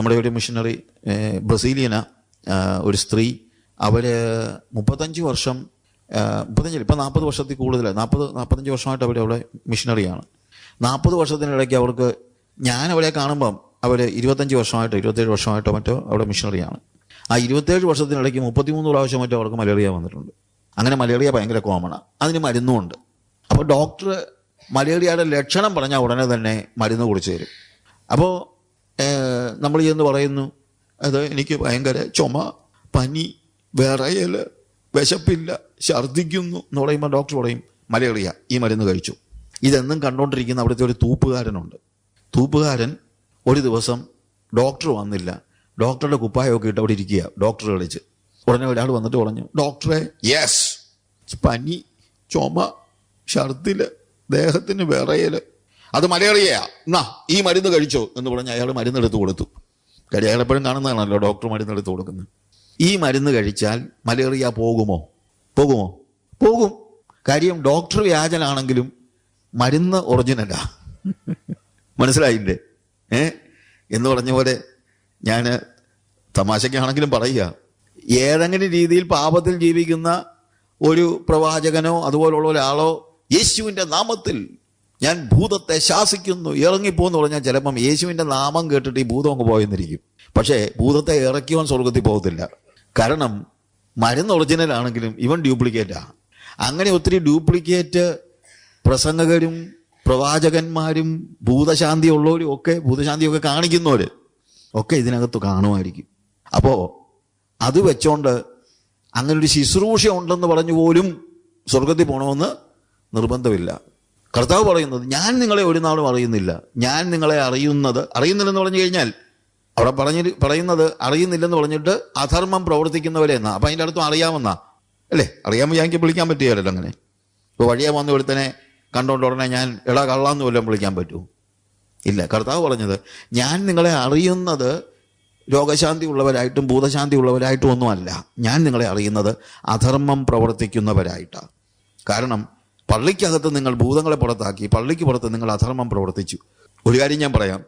നമ്മുടെ ഒരു മിഷനറി ബ്രസീലിയന ഒരു സ്ത്രീ, അവർ 35 വർഷം 35 ഇപ്പം 40 വർഷത്തിൽ കൂടുതൽ 45 വർഷമായിട്ട് അവരവിടെ മിഷനറിയാണ്. 40 വർഷത്തിനിടയ്ക്ക് അവർക്ക്, ഞാൻ അവരെ കാണുമ്പം അവർ 25 വർഷമായിട്ടോ 27 വർഷമായിട്ടോ മറ്റോ അവിടെ മിഷനറിയാണ്. ആ 27 വർഷത്തിനിടയ്ക്ക് 33 പ്രാവശ്യം മറ്റോ അവർക്ക് മലേറിയ വന്നിട്ടുണ്ട്. അങ്ങനെ മലേറിയ ഭയങ്കര കോമണാണ്, അതിന് മരുന്നുമുണ്ട്. അപ്പോൾ ഡോക്ടർ മലേറിയയുടെ ലക്ഷണം പറഞ്ഞാൽ ഉടനെ തന്നെ മരുന്ന് കുറിച്ച് തരും. അപ്പോൾ നമ്മൾ ചെന്ന് പറയുന്നു, അത് എനിക്ക് ഭയങ്കര ചുമ, പനി, വിറയൽ, വിശപ്പില്ല, ഛർദ്ദിക്കുന്നു എന്ന് പറയുമ്പോൾ ഡോക്ടർ പറയും മലേറിയ, ഈ മരുന്ന് കഴിച്ചു. ഇതെന്നും കണ്ടുകൊണ്ടിരിക്കുന്ന അവിടുത്തെ ഒരു തൂപ്പുകാരനുണ്ട്. തൂപ്പുകാരൻ ഒരു ദിവസം ഡോക്ടർ വന്നില്ല, ഡോക്ടറുടെ കുപ്പായമൊക്കെ ഇട്ട് അവിടെ ഇരിക്കുക. ഡോക്ടർ കളിച്ച് ഉടനെ ഒരാൾ വന്നിട്ട് പറഞ്ഞു, ഡോക്ടറെ, യെസ്, പനി, ചുമ, ഛർദില്, ദേഹത്തിന് വിറയൽ, അത് മലേറിയയാ, എന്നാ ഈ മരുന്ന് കഴിച്ചോ എന്ന് പറഞ്ഞ് അയാൾ മരുന്നെടുത്ത് കൊടുത്തു. കാര്യം അയാൾ എപ്പോഴും കാണുന്നതാണല്ലോ ഡോക്ടർ മരുന്നെടുത്ത് കൊടുക്കുന്നത്. ഈ മരുന്ന് കഴിച്ചാൽ മലേറിയ പോകുമോ? പോകും. കാര്യം ഡോക്ടർ വ്യാജനാണെങ്കിലും മരുന്ന് ഒറിജിനലാ. മനസ്സിലായില്ലേ? എന്ന് പറഞ്ഞ പോലെ ഞാൻ തമാശയ്ക്കാണെങ്കിലും പറയുക, ഏതെങ്കിലും രീതിയിൽ പാപത്തിൽ ജീവിക്കുന്ന ഒരു പ്രവാചകനോ അതുപോലുള്ള ഒരാളോ യേശുവിൻ്റെ നാമത്തിൽ ഞാൻ ഭൂതത്തെ ശാസിക്കുന്നു, ഇറങ്ങിപ്പോന്ന് പറഞ്ഞാൽ ചിലപ്പം യേശുവിൻ്റെ നാമം കേട്ടിട്ട് ഈ ഭൂതം അങ്ങ് പോയെന്നിരിക്കും. പക്ഷേ ഭൂതത്തെ ഇറക്കിയവൻ സ്വർഗത്തിൽ പോകത്തില്ല. കാരണം മരുന്ന് ഒറിജിനൽ ആണെങ്കിലും ഇവൻ ഡ്യൂപ്ലിക്കേറ്റാ. അങ്ങനെ ഒത്തിരി ഡ്യൂപ്ലിക്കേറ്റ് പ്രസംഗകരും പ്രവാചകന്മാരും ഭൂതശാന്തി ഉള്ളവരും ഒക്കെ, ഭൂതശാന്തിയൊക്കെ കാണിക്കുന്നവർ ഒക്കെ ഇതിനകത്ത് കാണുമായിരിക്കും. അപ്പോൾ അത് വെച്ചോണ്ട് അങ്ങനൊരു ശുശ്രൂഷ ഉണ്ടെന്ന് പറഞ്ഞു പോലും സ്വർഗത്തിൽ പോകണമെന്ന് നിർബന്ധമില്ല. കർത്താവ് പറയുന്നത്, ഞാൻ നിങ്ങളെ ഒരു നാളും അറിയുന്നില്ല, ഞാൻ നിങ്ങളെ അറിയുന്നില്ലെന്ന് പറഞ്ഞു കഴിഞ്ഞാൽ അവിടെ പറയുന്നത് അറിയുന്നില്ലെന്ന് പറഞ്ഞിട്ട് അധർമ്മം പ്രവർത്തിക്കുന്നവരെ എന്നാ. അപ്പം അതിൻ്റെ അടുത്തും അറിയാമെന്നാ അല്ലേ? അറിയാമെങ്കിൽ എനിക്ക് വിളിക്കാൻ പറ്റുകയല്ലോ. അങ്ങനെ ഇപ്പോൾ വഴിയെ വന്ന ഒരുത്തനെ കണ്ടോണ്ട് ഉടനെ ഞാൻ എടാ കള്ളാന്ന് വല്ലതും വിളിക്കാൻ പറ്റുമോ? ഇല്ല. കർത്താവ് പറഞ്ഞത്, ഞാൻ നിങ്ങളെ അറിയുന്നത് രോഗശാന്തി ഉള്ളവരായിട്ടും ഭൂതശാന്തി ഉള്ളവരായിട്ടും ഒന്നുമല്ല, ഞാൻ നിങ്ങളെ അറിയുന്നത് അധർമ്മം പ്രവർത്തിക്കുന്നവരായിട്ടാണ്. കാരണം പള്ളിക്കകത്ത് നിങ്ങൾ ഭൂതങ്ങളെ പുറത്താക്കി, പള്ളിക്ക് പുറത്ത് നിങ്ങൾ അധർമ്മം പ്രവർത്തിച്ചു. ഒരു കാര്യം ഞാൻ പറയാം,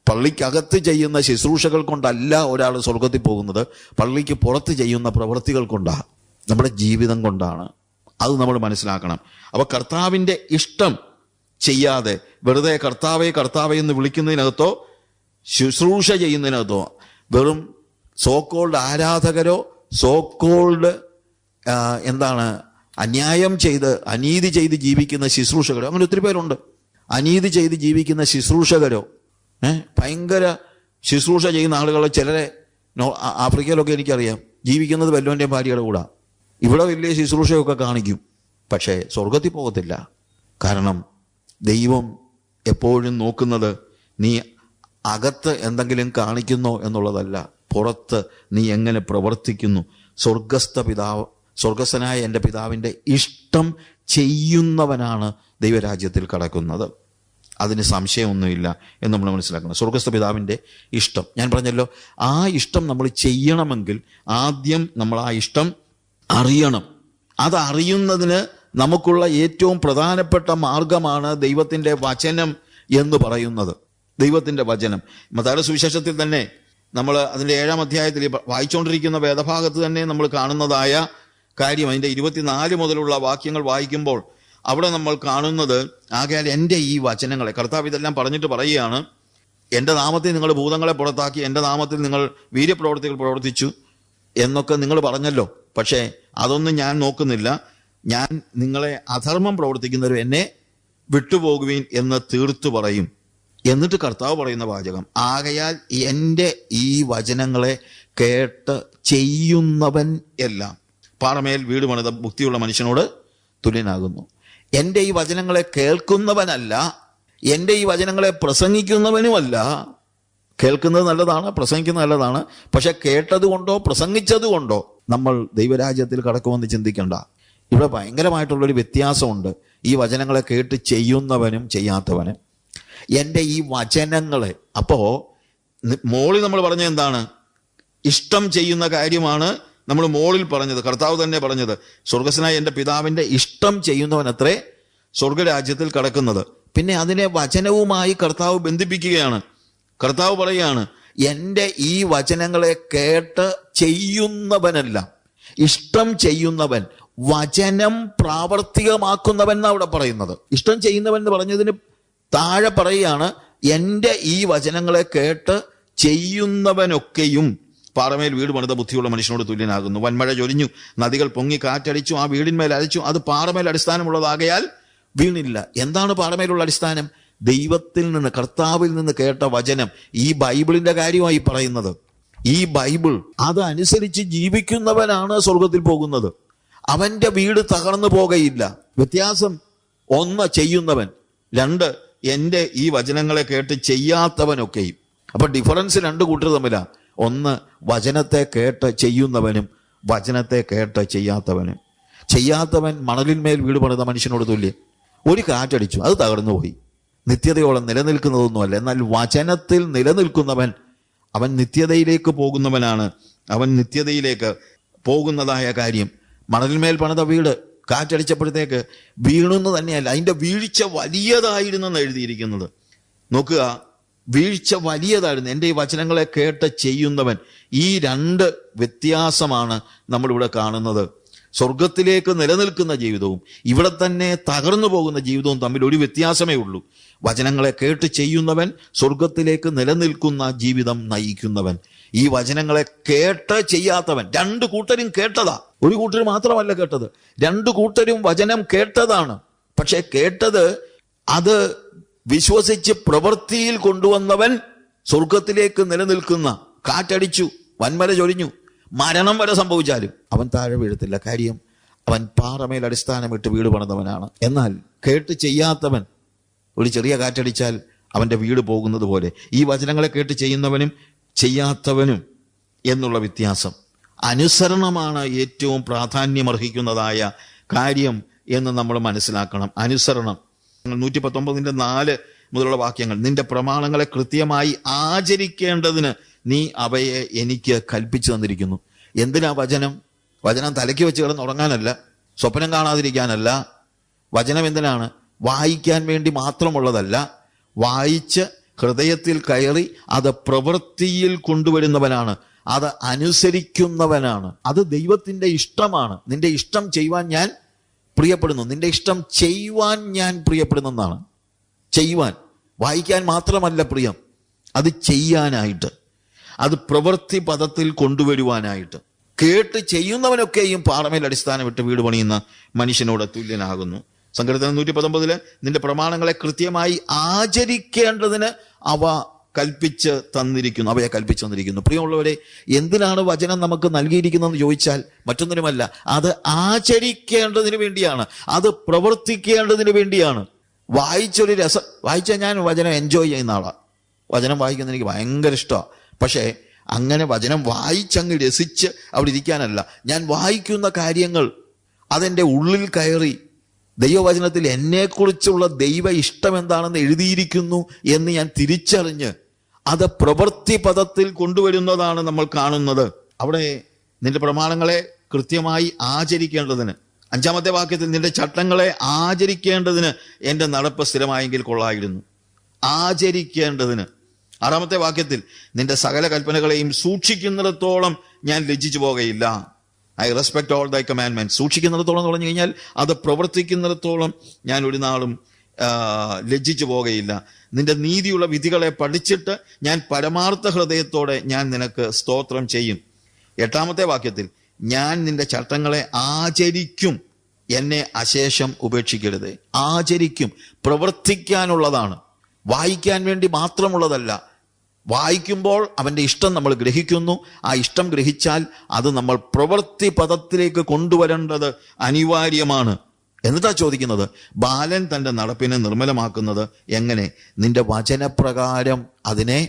പള്ളിക്കകത്ത് ചെയ്യുന്ന ശുശ്രൂഷകൾ കൊണ്ടല്ല ഒരാൾ സ്വർഗത്തിൽ പോകുന്നത്, പള്ളിക്ക് പുറത്ത് ചെയ്യുന്ന പ്രവൃത്തികൾ കൊണ്ടാണ്, നമ്മുടെ ജീവിതം കൊണ്ടാണ്. അത് നമ്മൾ മനസ്സിലാക്കണം. അപ്പോൾ കർത്താവിൻ്റെ ഇഷ്ടം ചെയ്യാതെ വെറുതെ കർത്താവേ എന്ന് വിളിക്കുന്നതിനകത്തോ ശുശ്രൂഷ ചെയ്യുന്നതിനകത്തോ വെറും സോക്കോൾഡ് ആരാധകരോ സോക്കോൾഡ് അനീതി ചെയ്ത് ജീവിക്കുന്ന ശുശ്രൂഷകരോ, അങ്ങനെ ഒത്തിരി പേരുണ്ട്. അനീതി ചെയ്ത് ജീവിക്കുന്ന ശുശ്രൂഷകരോ, ഭയങ്കര ശുശ്രൂഷ ചെയ്യുന്ന ആളുകളെ, ചിലരെ ആഫ്രിക്കയിലൊക്കെ എനിക്കറിയാം, ജീവിക്കുന്നത് വല്ലവൻ്റെയും ഭാര്യയുടെ കൂടെ. ഇവിടെ വലിയ ശുശ്രൂഷയൊക്കെ കാണിക്കും, പക്ഷേ സ്വർഗത്തിൽ പോകത്തില്ല. കാരണം ദൈവം എപ്പോഴും നോക്കുന്നത് നീ അകത്ത് എന്തെങ്കിലും കാണിക്കുന്നോ എന്നുള്ളതല്ല, പുറത്ത് നീ എങ്ങനെ പ്രവർത്തിക്കുന്നു. സ്വർഗസ്ഥനായ എൻ്റെ പിതാവിൻ്റെ ഇഷ്ടം ചെയ്യുന്നവനാണ് ദൈവരാജ്യത്തിൽ കടക്കുന്നത്. അതിന് സംശയമൊന്നുമില്ല എന്ന് നമ്മൾ മനസ്സിലാക്കണം. സ്വർഗസ്ഥ പിതാവിൻ്റെ ഇഷ്ടം, ഞാൻ പറഞ്ഞല്ലോ, ആ ഇഷ്ടം നമ്മൾ ചെയ്യണമെങ്കിൽ ആദ്യം നമ്മൾ ആ ഇഷ്ടം അറിയണം. അതറിയുന്നതിന് നമുക്കുള്ള ഏറ്റവും പ്രധാനപ്പെട്ട മാർഗമാണ് ദൈവത്തിൻ്റെ വചനം എന്ന് പറയുന്നത്. ദൈവത്തിൻ്റെ വചനം മത്തായിയുടെ സുവിശേഷത്തിൽ തന്നെ നമ്മൾ അതിൻ്റെ 7-ാം അധ്യായത്തിൽ വായിച്ചുകൊണ്ടിരിക്കുന്ന വേദഭാഗത്ത് തന്നെ നമ്മൾ കാണുന്നതായ കാര്യം, അതിൻ്റെ 24 മുതലുള്ള വാക്യങ്ങൾ വായിക്കുമ്പോൾ അവിടെ നമ്മൾ കാണുന്നത്, ആകയാൽ എൻ്റെ ഈ വചനങ്ങളെ, കർത്താവ് ഇതെല്ലാം പറഞ്ഞിട്ട് പറയുകയാണ്, എൻ്റെ നാമത്തിൽ നിങ്ങൾ ഭൂതങ്ങളെ പുറത്താക്കി, എൻ്റെ നാമത്തിൽ നിങ്ങൾ വീര്യപ്രവർത്തികൾ പ്രവർത്തിച്ചു എന്നൊക്കെ നിങ്ങൾ പറഞ്ഞല്ലോ, പക്ഷേ അതൊന്നും ഞാൻ നോക്കുന്നില്ല. ഞാൻ നിങ്ങളെ അധർമ്മം പ്രവർത്തിക്കുന്നവരും എന്നെ വിട്ടുപോകുവീൻ എന്ന് തീർത്തു പറയും. എന്നിട്ട് കർത്താവ് പറയുന്ന വാചകം, ആകയാൽ എൻ്റെ ഈ വചനങ്ങളെ കേട്ട് ചെയ്യുന്നവൻ എല്ലാം പാറമേൽ വീട് പണിത ബുദ്ധിയുള്ള മനുഷ്യനോട് തുല്യനാകുന്നു. എൻ്റെ ഈ വചനങ്ങളെ കേൾക്കുന്നവനല്ല, എൻ്റെ ഈ വചനങ്ങളെ പ്രസംഗിക്കുന്നവനുമല്ല. കേൾക്കുന്നത് നല്ലതാണ്, പ്രസംഗിക്കുന്നത് നല്ലതാണ്, പക്ഷെ കേട്ടത് കൊണ്ടോ പ്രസംഗിച്ചത് കൊണ്ടോ നമ്മൾ ദൈവരാജ്യത്തിൽ കടക്കുമെന്ന് ചിന്തിക്കേണ്ട. ഇവിടെ ഭയങ്കരമായിട്ടുള്ളൊരു വ്യത്യാസമുണ്ട് ഈ വചനങ്ങളെ കേട്ട് ചെയ്യുന്നവനും ചെയ്യാത്തവനും. എൻ്റെ ഈ വചനങ്ങളെ, അപ്പോൾ മോളിൽ നമ്മൾ പറഞ്ഞ എന്താണ്? ഇഷ്ടം ചെയ്യുന്ന കാര്യമാണ് നമ്മൾ മോളിൽ പറഞ്ഞത്. കർത്താവ് തന്നെ പറഞ്ഞത്, സ്വർഗസ്വനായ എൻ്റെ പിതാവിൻ്റെ ഇഷ്ടം ചെയ്യുന്നവനത്രേ സ്വർഗരാജ്യത്തിൽ കടക്കുന്നത്. പിന്നെ അതിനെ വചനവുമായി കർത്താവ് ബന്ധിപ്പിക്കുകയാണ്. കർത്താവ് പറയുകയാണ്, എൻ്റെ ഈ വചനങ്ങളെ കേട്ട് ചെയ്യുന്നവനല്ല, ഇഷ്ടം ചെയ്യുന്നവൻ, വചനം പ്രാവർത്തികമാക്കുന്നവൻ എന്നാണ് അവിടെ പറയുന്നത്. ഇഷ്ടം ചെയ്യുന്നവൻ എന്ന് പറഞ്ഞതിന് താഴെ പറയുകയാണ്, എൻ്റെ ഈ വചനങ്ങളെ കേട്ട് ചെയ്യുന്നവനൊക്കെയും പാറമേൽ വീട് പണിത ബുദ്ധിയുള്ള മനുഷ്യനോട് തുല്യനാകുന്നു. വൻമഴ ചൊരിഞ്ഞു, നദികൾ പൊങ്ങി, കാറ്റടിച്ചു, ആ വീടിന്മേൽ അടിച്ചു, അത് പാറമേൽ അടിസ്ഥാനമുള്ളതാകയാൽ വീണില്ല. എന്താണ് പാറമേലുള്ള അടിസ്ഥാനം? ദൈവത്തിൽ നിന്ന്, കർത്താവിൽ നിന്ന് കേട്ട വചനം. ഈ ബൈബിളിന്റെ കാര്യമായി പറയുന്നത്. ഈ ബൈബിൾ അതനുസരിച്ച് ജീവിക്കുന്നവനാണ് സ്വർഗത്തിൽ പോകുന്നത്. അവന്റെ വീട് തകർന്നു പോകയില്ല. വ്യത്യാസം: 1 ചെയ്യുന്നവൻ, 2 എൻ്റെ ഈ വചനങ്ങളെ കേട്ട് ചെയ്യാത്തവനൊക്കെയും. അപ്പൊ ഡിഫറൻസ് 2 കൂട്ടർ തമ്മിലാ. 1 വചനത്തെ കേട്ട് ചെയ്യുന്നവനും, വചനത്തെ കേട്ട് ചെയ്യാത്തവനും. ചെയ്യാത്തവൻ മണലിന്മേൽ വീട് പണിത മനുഷ്യനോട് തുല്യം. ഒരു കാറ്റടിച്ചു, അത് തകർന്നു പോയി, നിത്യതയോളം നിലനിൽക്കുന്നതൊന്നുമല്ല. എന്നാൽ വചനത്തിൽ നിലനിൽക്കുന്നവൻ, അവൻ നിത്യതയിലേക്ക് പോകുന്നവനാണ്. അവൻ നിത്യതയിലേക്ക് പോകുന്നതായ കാര്യം. മണലിന്മേൽ പണിത വീട് കാറ്റടിച്ചപ്പോഴത്തേക്ക് വീണെന്ന് തന്നെയല്ല, അതിൻ്റെ വീഴ്ച വലിയതായിരുന്നെന്ന് എഴുതിയിരിക്കുന്നത്. നോക്കുക, വീഴ്ച വലിയതായിരുന്നു. എൻ്റെ ഈ വചനങ്ങളെ കേട്ട് ചെയ്യുന്നവൻ. ഈ 2 വ്യത്യാസമാണ് നമ്മളിവിടെ കാണുന്നത്. സ്വർഗത്തിലേക്ക് നിലനിൽക്കുന്ന ജീവിതവും ഇവിടെ തന്നെ തകർന്നു പോകുന്ന ജീവിതവും തമ്മിൽ ഒരു വ്യത്യാസമേ ഉള്ളൂ. വചനങ്ങളെ കേട്ട് ചെയ്യുന്നവൻ, സ്വർഗത്തിലേക്ക് നിലനിൽക്കുന്ന ജീവിതം നയിക്കുന്നവൻ. ഈ വചനങ്ങളെ കേട്ട് ചെയ്യാത്തവൻ. 2 കൂട്ടരും കേട്ടതാ, ഒരു കൂട്ടർ മാത്രമല്ല കേട്ടത്, 2 കൂട്ടരും വചനം കേട്ടതാണ്. പക്ഷെ കേട്ടത് അത് വിശ്വസിച്ച് പ്രവൃത്തിയിൽ കൊണ്ടുവന്നവൻ സ്വർഗത്തിലേക്ക് നിലനിൽക്കുന്ന, കാറ്റടിച്ചു, വൻമല ചൊരിഞ്ഞു, മരണം വരെ സംഭവിച്ചാലും അവൻ താഴെ വീഴത്തില്ല. കാര്യം അവൻ പാറമേൽ അടിസ്ഥാനമിട്ട് വീട് പണിതവനാണ്. എന്നാൽ കേട്ട് ചെയ്യാത്തവൻ, ഒരു ചെറിയ കാറ്റടിച്ചാൽ അവൻ്റെ വീട് പോകുന്നത് പോലെ. ഈ വചനങ്ങളെ കേട്ട് ചെയ്യുന്നവനും ചെയ്യാത്തവനും എന്നുള്ള വ്യത്യാസം. അനുസരണമാണ് ഏറ്റവും പ്രാധാന്യമർഹിക്കുന്നതായ കാര്യം എന്ന് നമ്മൾ മനസ്സിലാക്കണം. അനുസരണം. 119:4 മുതലുള്ള വാക്യങ്ങൾ: നിന്റെ പ്രമാണങ്ങളെ കൃത്യമായി ആചരിക്കേണ്ടതിന് നീ അവയെ എനിക്ക് കൽപ്പിച്ചു തന്നിരിക്കുന്നു. എന്തിനാ വചനം? വചനം തലയ്ക്ക് വെച്ച് കിടന്ന് ഉറങ്ങാനല്ല, സ്വപ്നം കാണാതിരിക്കാനല്ല. വചനം എന്തിനാണ്? വായിക്കാൻ വേണ്ടി മാത്രമുള്ളതല്ല. വായിച്ച് ഹൃദയത്തിൽ കയറി അത് പ്രവൃത്തിയിൽ കൊണ്ടുവരുന്നവനാണ്, അത് അനുസരിക്കുന്നവനാണ്. അത് ദൈവത്തിൻ്റെ ഇഷ്ടമാണ്. നിന്റെ ഇഷ്ടം ചെയ്യുവാൻ ഞാൻ പ്രിയപ്പെടുന്നു. നിന്റെ ഇഷ്ടം ചെയ്യുവാൻ ഞാൻ പ്രിയപ്പെടുന്നെന്നാണ്. ചെയ്യുവാൻ, വായിക്കാൻ മാത്രമല്ല പ്രിയം, അത് ചെയ്യാനായിട്ട്, അത് പ്രവൃത്തി പദത്തിൽ കൊണ്ടുവരുവാനായിട്ട്. കേട്ട് ചെയ്യുന്നവനൊക്കെയും പാറമേൽ അടിസ്ഥാനമിട്ട് വീട് പണിയുന്ന മനുഷ്യനോട് തുല്യനാകുന്നു. സങ്കീർത്തനം 119 നിന്റെ പ്രമാണങ്ങളെ കൃത്യമായി ആചരിക്കേണ്ടതിന് അവ കൽപ്പിച്ച് തന്നിരിക്കുന്നു, അവയെ കൽപ്പിച്ചു തന്നിരിക്കുന്നു. പ്രിയമുള്ളവരെ, എന്തിനാണ് വചനം നമുക്ക് നൽകിയിരിക്കുന്നതെന്ന് ചോദിച്ചാൽ മറ്റൊന്നിനുമല്ല, അത് ആചരിക്കേണ്ടതിന് വേണ്ടിയാണ്, അത് പ്രവർത്തിക്കേണ്ടതിന് വേണ്ടിയാണ്. വായിച്ചൊരു രസം, വായിച്ചാൽ ഞാൻ വചനം എൻജോയ് ചെയ്യുന്ന ആളാണ്. വചനം വായിക്കുന്നത് എനിക്ക് ഭയങ്കര ഇഷ്ടമാണ്. പക്ഷേ അങ്ങനെ വചനം വായിച്ചങ്ങ് രസിച്ച് അവിടെ ഇരിക്കാനല്ല. ഞാൻ വായിക്കുന്ന കാര്യങ്ങൾ അതെൻ്റെ ഉള്ളിൽ കയറി ദൈവവചനത്തിൽ എന്നെക്കുറിച്ചുള്ള ദൈവ ഇഷ്ടം എന്താണെന്ന് എഴുതിയിരിക്കുന്നു എന്ന് ഞാൻ തിരിച്ചറിഞ്ഞ് അത് പ്രവൃത്തി പദത്തിൽ കൊണ്ടുവരുന്നതാണ് നമ്മൾ കാണുന്നത്. അവിടെ നിന്റെ പ്രമാണങ്ങളെ കൃത്യമായി ആചരിക്കേണ്ടതിന്, 5-ാമത്തെ വാക്യത്തിൽ നിന്റെ ചട്ടങ്ങളെ ആചരിക്കേണ്ടതിന് എൻ്റെ നടപ്പ് സ്ഥിരമായെങ്കിൽ കൊള്ളായിരുന്നു. ആചരിക്കേണ്ടതിന്. 6-ാമത്തെ വാക്യത്തിൽ നിന്റെ സകല കൽപ്പനകളെയും സൂക്ഷിക്കുന്നിടത്തോളം ഞാൻ ലജ്ജിച്ചു പോകയില്ല. ഐ റെസ്പെക്ട് ഓൾ ദൈ കമാൻഡ്മെന്റ്സ്. സൂക്ഷിക്കുന്നിടത്തോളം എന്ന് പറഞ്ഞു കഴിഞ്ഞാൽ അത് പ്രവർത്തിക്കുന്നിടത്തോളം ഞാൻ ഒരു നാളും ലജ്ജിച്ചു പോകയില്ല. നിന്റെ നീതിയുള്ള വിധികളെ പഠിച്ചിട്ട് ഞാൻ പരമാർത്ഥ ഹൃദയത്തോടെ ഞാൻ നിനക്ക് സ്തോത്രം ചെയ്യും. 8-ാമത്തെ വാക്യത്തിൽ ഞാൻ നിന്റെ ചട്ടങ്ങളെ ആചരിക്കും, എന്നെ അശേഷം ഉപേക്ഷിക്കരുത്. ആചരിക്കും, പ്രവർത്തിക്കാനുള്ളതാണ്, വായിക്കാൻ വേണ്ടി മാത്രമുള്ളതല്ല. വായിക്കുമ്പോൾ അവൻ്റെ ഇഷ്ടം നമ്മൾ ഗ്രഹിക്കുന്നു. ആ ഇഷ്ടം ഗ്രഹിച്ചാൽ അത് നമ്മൾ പ്രവൃത്തി പദത്തിലേക്ക് കൊണ്ടുവരേണ്ടത് അനിവാര്യമാണ്. എന്നിട്ടാ ചോദിക്കുന്നത്, ബാലൻ തൻ്റെ നടപ്പിനെ നിർമ്മലമാക്കുന്നത് എങ്ങനെ? നിന്റെ വചനപ്രകാരം അതിനെ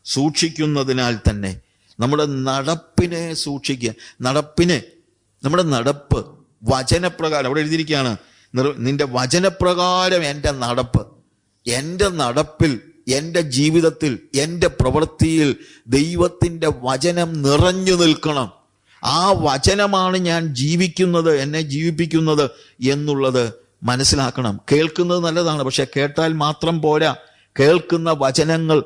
സൂക്ഷിക്കുന്നതിനാൽ തന്നെ. നമ്മുടെ നടപ്പിനെ സൂക്ഷിക്കുക. നമ്മുടെ നടപ്പ് വചനപ്രകാരം. അവിടെ എഴുതിയിരിക്കുകയാണ്, നിന്റെ വചനപ്രകാരം എൻ്റെ നടപ്പ്. എൻ്റെ നടപ്പിൽ, എൻ്റെ ജീവിതത്തിൽ, എൻ്റെ പ്രവൃത്തിയിൽ ദൈവത്തിൻ്റെ വചനം നിറഞ്ഞു നിൽക്കണം. ആ വചനമാണ് ഞാൻ ജീവിക്കുന്നത്, എന്നെ ജീവിപ്പിക്കുന്നത് എന്നുള്ളത് മനസ്സിലാക്കണം. കേൾക്കുന്നത് നല്ലതാണ്, പക്ഷെ കേട്ടാൽ മാത്രം പോരാ. കേൾക്കുന്ന വചനങ്ങൾ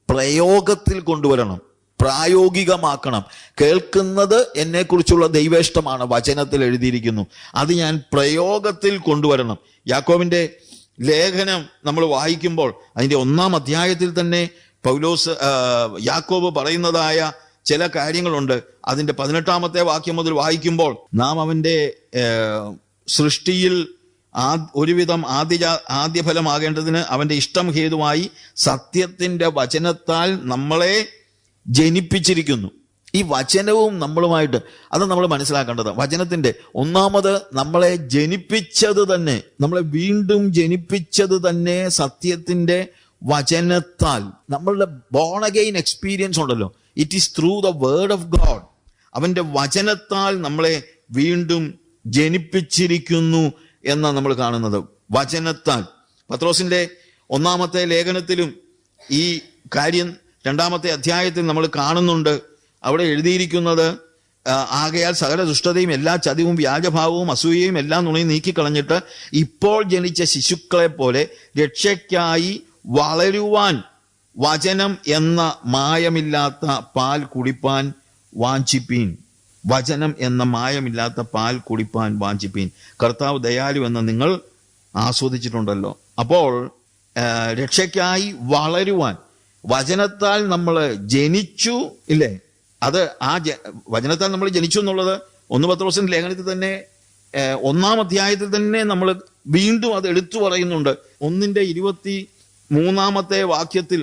പ്രയോഗത്തിൽ കൊണ്ടുവരണം, പ്രായോഗികമാക്കണം. കേൾക്കുന്നത് എന്നെക്കുറിച്ചുള്ള ദൈവേഷ്ടമാണ്, വചനത്തിൽ എഴുതിയിരിക്കുന്നു. അത് ഞാൻ പ്രയോഗത്തിൽ കൊണ്ടുവരണം. യാക്കോബിന്റെ ലേഖനം നമ്മൾ വായിക്കുമ്പോൾ അതിന്റെ 1-ാം അധ്യായത്തിൽ തന്നെ യാക്കോബ് പറയുന്നതായ ചില കാര്യങ്ങളുണ്ട്. അതിന്റെ 18-ാമത്തെ വാക്യം മുതൽ വായിക്കുമ്പോൾ നാം അവന്റെ സൃഷ്ടിയിൽ ഒരുവിധം ആദ്യഫലമാകേണ്ടതിന് അവന്റെ ഇഷ്ടം ഹേതുവായി സത്യത്തിന്റെ വചനത്താൽ നമ്മളെ ജനിപ്പിച്ചിരിക്കുന്നു. ഈ വചനവും നമ്മളുമായിട്ട് അത് നമ്മൾ മനസ്സിലാക്കേണ്ടത്. വചനത്തിന്റെ ഒന്നാമത് നമ്മളെ ജനിപ്പിച്ചത് തന്നെ, നമ്മളെ വീണ്ടും ജനിപ്പിച്ചത് തന്നെ സത്യത്തിന്റെ വചനത്താൽ. നമ്മളുടെ ബോൺ അഗെയിൻ എക്സ്പീരിയൻസ് ഉണ്ടല്ലോ, it is through the word of God. അവന്റെ വചനത്താൽ നമ്മളെ വീണ്ടും ജനിപ്പിച്ചിരിക്കുന്നു എന്നാണ് നമ്മൾ കാണുന്നത്. വചനത്താൽ. പത്രോസിന്റെ 1-ാമത്തെ ലേഖനത്തിലും ഈ കാര്യം 2-ാമത്തെ അധ്യായത്തിൽ നമ്മൾ കാണുന്നുണ്ട്. അവിടെ എഴുതിയിരിക്കുന്നത്, ആകയാൽ സകല ദുഷ്ടതയും എല്ലാ ചതിവും വ്യാജഭാവവും അസൂയയും എല്ലാം നുണയും നീക്കിക്കളഞ്ഞിട്ട് ഇപ്പോൾ ജനിച്ച ശിശുക്കളെ പോലെ രക്ഷയ്ക്കായി വളരുവാൻ വചനം എന്ന മായമില്ലാത്ത പാൽ കുടിപ്പാൻ വാഞ്ചിപ്പീൻ. വചനം എന്ന മായമില്ലാത്ത പാൽ കുടിപ്പാൻ വാഞ്ചിപ്പീൻ. കർത്താവ് ദയാലു എന്ന് നിങ്ങൾ ആസ്വദിച്ചിട്ടുണ്ടല്ലോ. അപ്പോൾ രക്ഷയ്ക്കായി വളരുവാൻ വചനത്താൽ നമ്മൾ ജനിച്ചു, ഇല്ലേ? അത് വചനത്താൽ നമ്മൾ ജനിച്ചു എന്നുള്ളത് 1 പത്രോസിന്റെ ലേഖനത്തിൽ തന്നെ 1-ാം അധ്യായത്തിൽ തന്നെ നമ്മൾ വീണ്ടും അത് എടുത്തു പറയുന്നുണ്ട്. 1-ന്റെ 23-ാമത്തെ വാക്യത്തിൽ,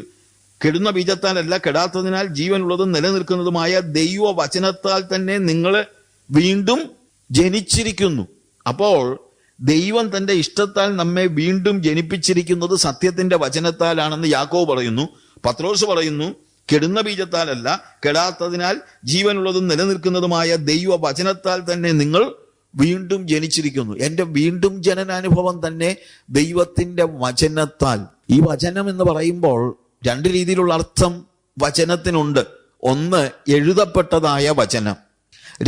കെടുന്ന ബീജത്താലല്ല കെടാത്തതിനാൽ ജീവനുള്ളതും നിലനിൽക്കുന്നതുമായ ദൈവ വചനത്താൽ തന്നെ നിങ്ങൾ വീണ്ടും ജനിച്ചിരിക്കുന്നു. അപ്പോൾ ദൈവം തന്റെ ഇഷ്ടത്താൽ നമ്മെ വീണ്ടും ജനിപ്പിച്ചിരിക്കുന്നത് സത്യത്തിന്റെ വചനത്താലാണെന്ന് യാക്കോബ് പറയുന്നു. പത്രോസ് പറയുന്നു, കെടുന്ന ബീജത്താലല്ല കെടാത്തതിനാൽ ജീവനുള്ളതും നിലനിൽക്കുന്നതുമായ ദൈവ വചനത്താൽ തന്നെ നിങ്ങൾ വീണ്ടും ജനിച്ചിരിക്കുന്നു. എൻ്റെ വീണ്ടും ജനനാനുഭവം തന്നെ ദൈവത്തിന്റെ വചനത്താൽ. ഈ വചനം എന്ന് പറയുമ്പോൾ 2 രീതിയിലുള്ള അർത്ഥം വചനത്തിനുണ്ട്. 1, എഴുതപ്പെട്ടതായ വചനം.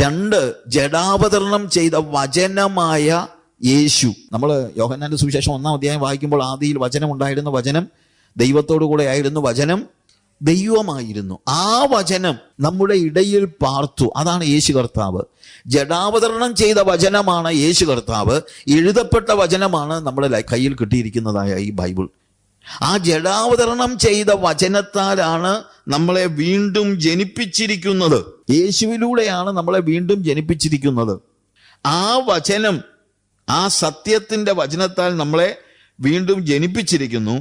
2, ജഡാവതരണം ചെയ്ത വചനമായ യേശു. നമ്മൾ യോഹന്നാന്റെ സുവിശേഷം 1-ാം അധ്യായം വായിക്കുമ്പോൾ, ആദിയിൽ വചനം ഉണ്ടായിരുന്നു, വചനം ദൈവത്തോടു കൂടെ ആയിരുന്നു, വചനം ദൈവമായിരുന്നു. ആ വചനം നമ്മുടെ ഇടയിൽ പാർത്തു. അതാണ് യേശു കർത്താവ്. ജഡാവതരണം ചെയ്ത വചനമാണ് യേശു കർത്താവ്. എഴുതപ്പെട്ട വചനമാണ് നമ്മുടെ കയ്യിൽ കിട്ടിയിരിക്കുന്നതായ ഈ ബൈബിൾ. ആ ജഡാവതരണം ചെയ്ത വചനത്താലാണ് നമ്മളെ വീണ്ടും ജനിപ്പിച്ചിരിക്കുന്നത്. യേശുവിലൂടെയാണ് നമ്മളെ വീണ്ടും ജനിപ്പിച്ചിരിക്കുന്നത്. ആ വചനം, ആ സത്യത്തിന്റെ വചനത്താൽ നമ്മളെ വീണ്ടും ജനിപ്പിച്ചിരിക്കുന്നു.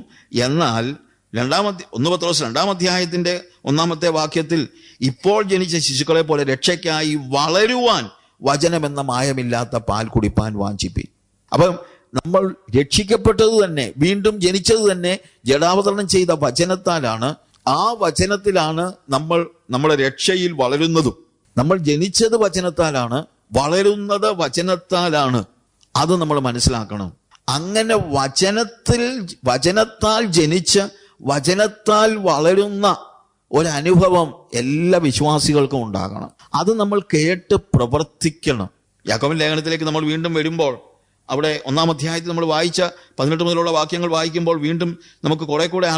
എന്നാൽ 1 പത്രോസ് 2-ാം അധ്യായത്തിന്റെ 1-ാമത്തെ വാക്യത്തിൽ, ഇപ്പോൾ ജനിച്ച ശിശുക്കളെ പോലെ രക്ഷയ്ക്കായി വളരുവാൻ വചനമെന്ന മായമില്ലാത്ത പാൽ കുടിപ്പാൻ വാഞ്ചിപ്പീൻ. അപ്പം നമ്മൾ രക്ഷിക്കപ്പെട്ടത് തന്നെ, വീണ്ടും ജനിച്ചത് തന്നെ ജഡാവതരണം ചെയ്ത വചനത്താലാണ്. ആ വചനത്തിലാണ് നമ്മൾ നമ്മുടെ രക്ഷയിൽ വളരുന്നതും. നമ്മൾ ജനിച്ചത് വചനത്താലാണ്, വളരുന്നത് വചനത്താലാണ്. അത് നമ്മൾ മനസ്സിലാക്കണം. അങ്ങനെ വചനത്താൽ ജനിച്ച് വചനത്താൽ വളരുന്ന ഒരനുഭവം എല്ലാ വിശ്വാസികൾക്കും ഉണ്ടാകണം. അത് നമ്മൾ കേട്ട് പ്രവർത്തിക്കണം. യാക്കോബിന്റെ ലേഖനത്തിലേക്ക് നമ്മൾ വീണ്ടും വരുമ്പോൾ, അവിടെ 1-ാം അധ്യായത്തിൽ നമ്മൾ വായിച്ച 18 മുതലുള്ള വാക്യങ്ങൾ വായിക്കുമ്പോൾ വീണ്ടും നമുക്ക് കുറെ കൂടെ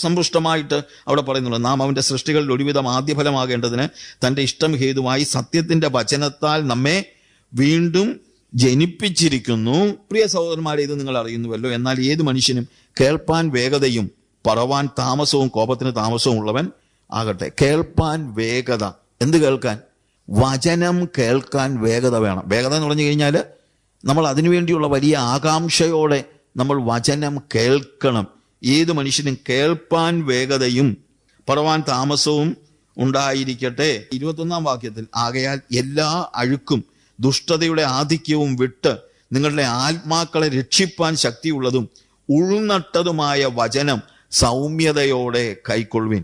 സമ്പുഷ്ടമായിട്ട് അവിടെ പറയുന്നുള്ളൂ. നാം അവന്റെ സൃഷ്ടികളിൽ ഒരുവിധം ആദ്യഫലമാകേണ്ടതിന് തന്റെ ഇഷ്ടം ഹേതുവായി സത്യത്തിന്റെ വചനത്താൽ നമ്മെ വീണ്ടും ജനിപ്പിച്ചിരിക്കുന്നു. പ്രിയ സഹോദരന്മാരെ, ഇത് നിങ്ങൾ അറിയുന്നുവല്ലോ. എന്നാൽ ഏത് മനുഷ്യനും കേൾപ്പാൻ വേഗതയും പറവാൻ താമസവും കോപത്തിന് താമസവും ഉള്ളവൻ ആകട്ടെ. കേൾപ്പാൻ വേഗത. എന്ത് കേൾക്കാൻ? വചനം കേൾക്കാൻ വേഗത വേണം. വേഗത എന്ന് പറഞ്ഞു കഴിഞ്ഞാൽ നമ്മൾ അതിനുവേണ്ടിയുള്ള വലിയ ആകാംക്ഷയോടെ നമ്മൾ വചനം കേൾക്കണം. ഏത് മനുഷ്യനും കേൾപ്പാൻ വേഗതയും പറവാൻ താമസവും ഉണ്ടായിരിക്കട്ടെ. 21-ാം വാക്യത്തിൽ, ആകയാൽ എല്ലാ അഴുക്കും ദുഷ്ടതയുടെ ആധിക്യവും വിട്ട് നിങ്ങളുടെ ആത്മാക്കളെ രക്ഷിപ്പാൻ ശക്തിയുള്ളതും ഉൾനട്ടതുമായ വചനം സൗമ്യതയോടെ കൈക്കൊള്ളുവിൻ.